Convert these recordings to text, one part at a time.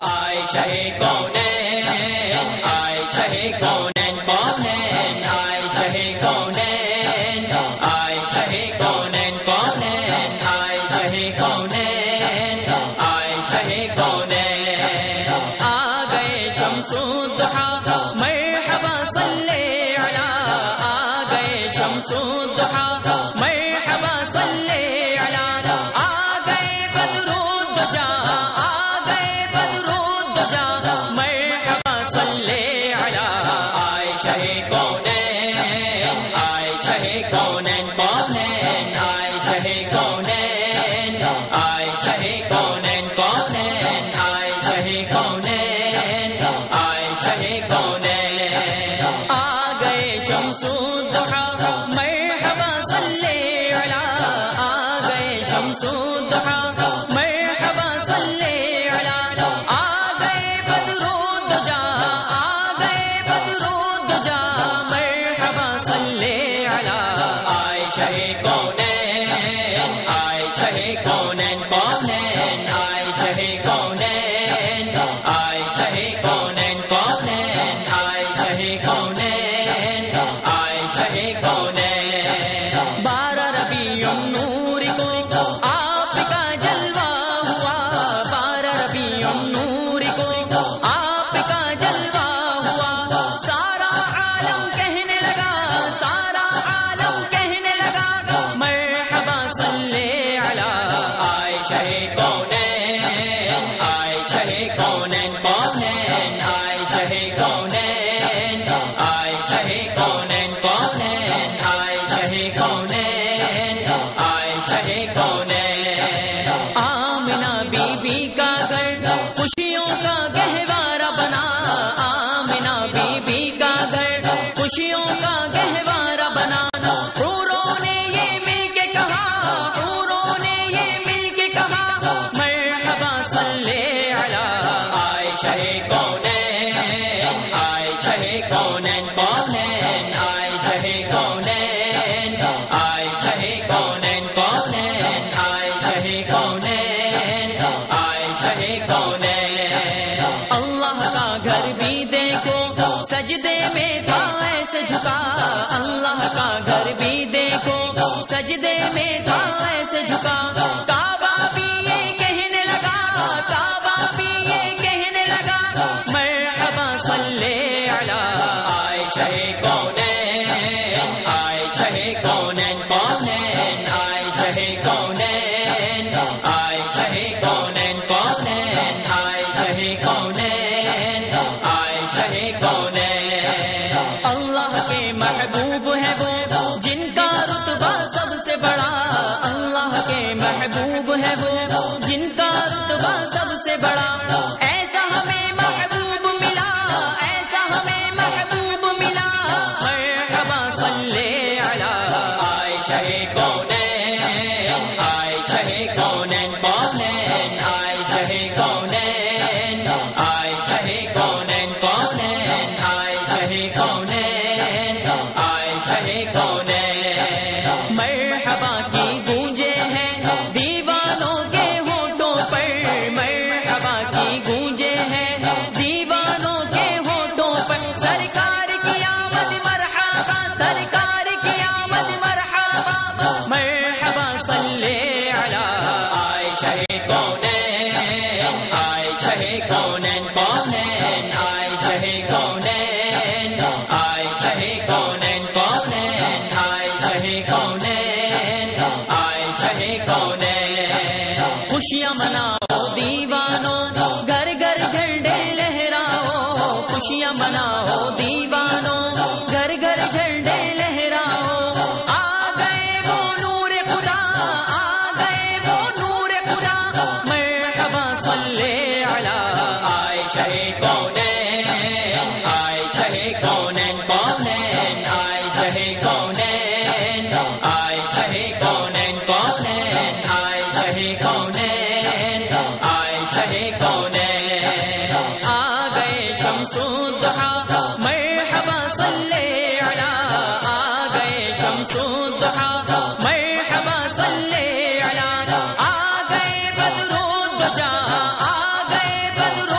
عائشہ کونین عائشہ کونین کونین عائشہ کونین عائشہ کونین کونین عائشہ کونین عائشہ کونین آ گئے شمس الضحیٰ مرحبا صلی علی آ گئے شمس الضحیٰ مرحبا صلی علی آ گئے بدر الدجا آ گئے بدر الدجا مرحبا صلی علی عائشہ کونین عائشہ کونین کونین عائشہ کونین عائشہ کونین کونین عائشہ کونین عائشہ کونین آ گئے شمس الضحیٰ مرحبا صلی علی آ گئے شمس الضحیٰ مرحبا صلی علی آ گئے بدر الدجا آ گئے بدر الدجا مرحبا صلی علی عائشہ کونین عائشہ کونین کونین عائشہ کونین عائشہ کونین کونین عائشہ کونین عائشہ کونین 12 ربیع النور کو آپ کا جلوہ ہوا 12 ربیع النور کو آپ کا جلوہ ہوا سارا عالم کہنے لگا سارا عالم کہنے لگا مرحبا صلی علی عائشہ کونین عائشہ کونین کونین عائشہ کونین عائشہ کونین کونین عائشہ کونین عائشہ کونین آمنہ بی بی کا گھر خوشیوں کا گہوارہ بنا آمنہ بی بی کا گھر خوشیوں کا گہوارہ بنا حوروں نے یہ مل کے کہا حوروں نے یہ مل کے کہا مرحبا صلی علی عائشہ کونین عائشہ کونین کونین عائشہ کونین عائشہ کونین کونین عائشہ کونین عائشہ کونین اللہ کا گھر بھی دیکھو سجدے میں تھا ایسے جھکا اللہ کا گھر بھی دیکھو سجدے میں تھا ایسے جھکا کعبہ بھی یہ کہنے لگا کعبہ بھی یہ کہنے لگا مرحبا صلی علی عائشہ کونین عائشہ کونین کونین عائشہ کونین عائشہ کونین کونین عائشہ کونین عائشہ کونین اللہ کے محبوب ہے وہ جن کا رتبہ سب سے بڑا اللہ کے محبوب ہے وہ جن کا رتبہ سب سے بڑا ایسا ہمیں محبوب ملا ایسا ہمیں محبوب ملا مرحبا صلی علی عائشہ کونین عائشہ کونین کونین عائشہ کونین عائشہ کونین کونین عائشہ کونین عائشہ کونین مرحبا کی گونجے ہیں دیوانوں کے ہونٹوں پر مرحبا کی گونجے ہیں دیوانوں کے ہونٹوں پر سرکار کی آمد مرحبا سرکار کی آمد مرحبا مرحبا صلی علی عائشہ کونین عائشہ کونین کونین عائشہ کونین عائشہ کونین کونین عائشہ کونین عائشہ کونین خوشیاں مناؤ دیوانوں گھر گھر جھنڈے لہراؤ خوشیاں مناؤ دیوانوں گھر گھر جھنڈے لہراؤ آ گئے وہ نور خدا آ گئے وہ نور خدا مرحبا صلی علی عائشہ کونین عائشہ کونین کونین عائشہ کونین عائشہ کونین کونین عائشہ کونین عائشہ کونین آ گئے شمس الضحیٰ مرحبا صلی علی آ گئے شمس الضحیٰ مرحبا صلی علی آ گئے بدر الدجا آ گئے بدر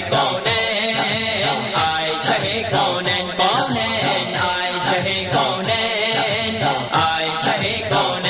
کونین عائشہ کونین کونین عائشہ کونین عائشہ کونین